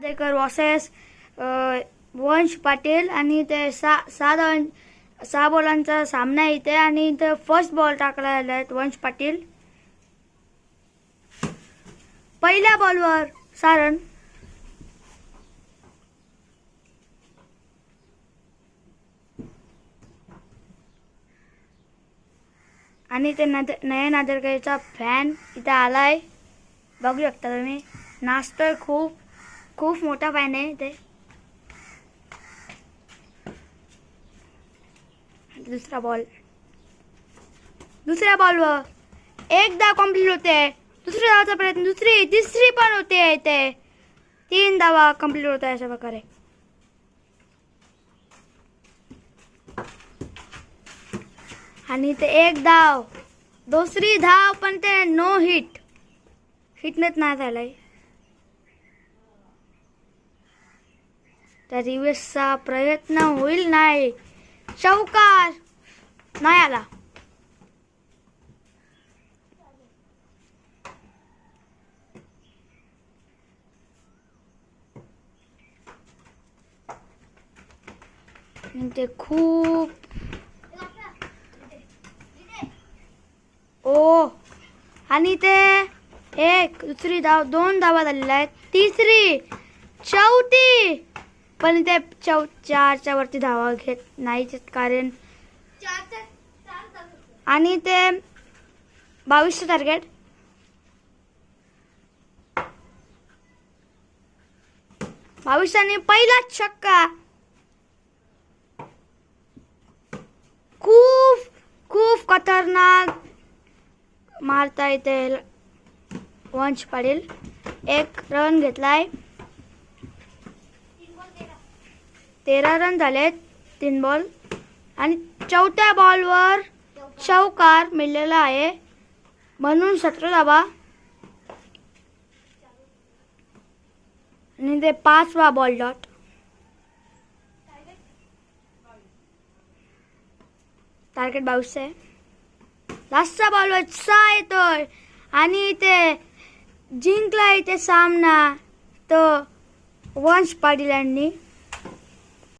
देकर वर्सेस वंश पाटील आणि ते सहा बॉलांचा सामना आहे इथे आणि इथे फर्स्ट बॉल टाकला आहे वंश पाटील. पहिल्या बॉलवर सारण आणि ते नयन आदरकरचा फॅन इथे आलाय, बघू शकता तुम्ही. नाचतोय, खूप खूप मोठा फॅन आहे इथे. दुसऱ्या बॉलवर एकदा कंप्लीट होते. दुसऱ्या धावाचा प्रयत्न, दुसरी तिसरी पण होते इथे. 3 धावा कंप्लीट होत आहे अशा प्रकारे. आणि ते एक धाव, दुसरी धाव पण ते नो हिटनेच नाही झालंय. त्या रिव्हर्सचा प्रयत्न होईल नाही, चौकार नाही आला. ते खूप आणि ते एक दुसरी धाव, 2 धावा झालेल्या आहेत. तिसरी, चौथी पण ते 4च्या वरती धावा घेत नाहीच कारण. आणि ते 22चं टार्गेट. आणि पहिला छक्का. खूप खूप खतरनाक मारता येते वंश पाटील. 1 रन घेतलाय. 13 रन झालेत 3 बॉल आणि 4थ्या बॉलवर चौकार मिळालेला आहे म्हणून 17 धावा. आणि ते 5वा बॉल डॉट. टार्गेट 22 आहे. लास्टचा बॉलवर 6 येतोय आणि ते जिंकला इथे सामना तो वंश पाटील यांनी.